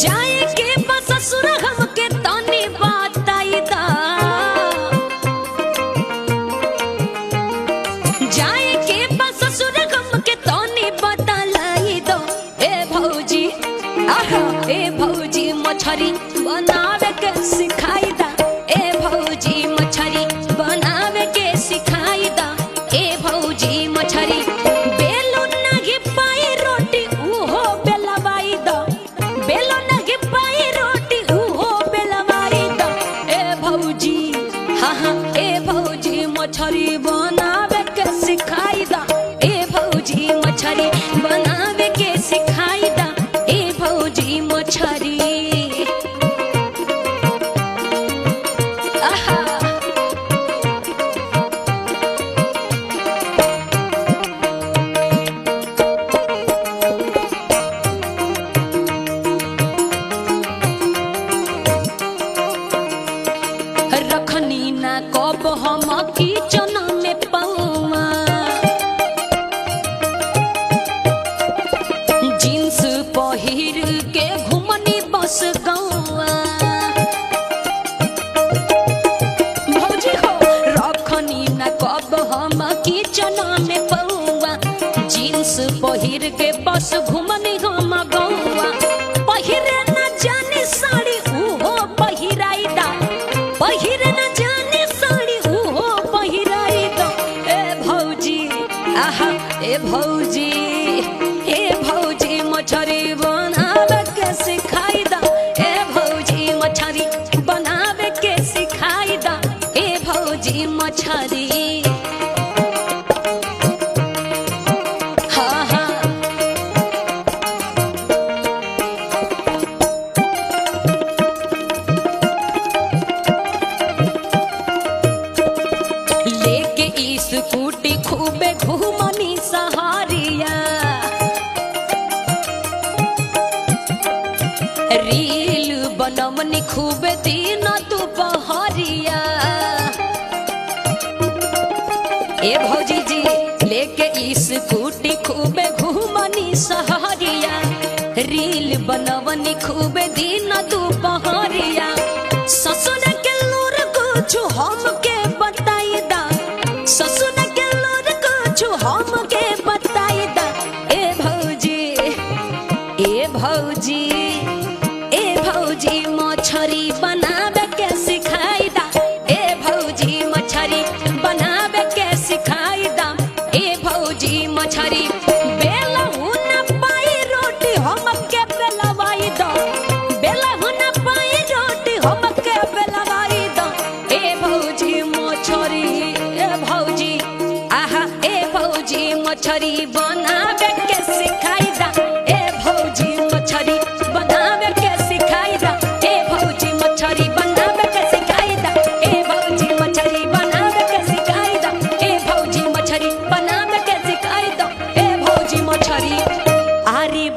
जाए के बस ससुर हमके तनी बताई दा, जाए के बस ससुर हमके तनी बतलाई दो। ए भौजी आहा ए भौजी मछरी बनावे के सिखाई दा, ए भौजी मछरी बनावे के सिखाई दा, ए भौजी मछरी बेलो नहीं पाई रोटी उहो बेलवाई दा, बेलो नहीं पाई रोटी उहो बेलवाई दा। ए भौजी हाँ हाँ ए भौजी मछरी बनावे के सिखाई दा, ए भौजी मछरी बनावे के सिखाई दा, ए भौजी मछरी आहा रखनी ना कब हम किचन में पौआ, जींस पहिर के घुमनी बस गौआ। भौजी हो रखनी ना कब हम किचन में पौआ, जींस पहिर के बस घुमनी हम गौआ। पहिरे न जानी साड़ी उहो पहिराई दा, पहिरे न जानी साड़ी उहो पहिराई दा। ए भौजी आहा ए भौजी मछरी बनावे के सिखाई दा, ए भौजी मछरी बनावे के सिखाई दा, ए भौजी मछरी हाँ हाँ लेके स्कूटी खूबे घूमनी सहारिया, रील बनमनी खूबे दिन दोपहरिया। ए भौजी जी लेके स्कूटी खूबे घूमनी सहारिया, रील बनवनी खूबे दिन दोपहरिया। ससुर के लूर कुछ हमके बताई दा, ससुर के लूर कुछ हमके बताई दा। ए भौजी ए भौजी ए भौजी मछरी बनावे के सिखाई दा, ए भौजी मछरी बनावे के सिखाई दा, ए भौजी मछरी बेलहु न पाई रोटी हमके बेलवाई दा, बेलहु न पाई रोटी हमके बेलवाई दा। ए भौजी मछरी ए भौजी आहा ए भौजी मछरी बनावे के सिखाई दा, ए भौजी मछरी बनावे के सिखाई दा, ए भौजी मछरी बनावे के सिखाई दा, ए भौजी मछरी बनावे के सिखाई दा, ए भौजी मछरी बनावे के सिखाई दा, ए भौजी मछरी आरे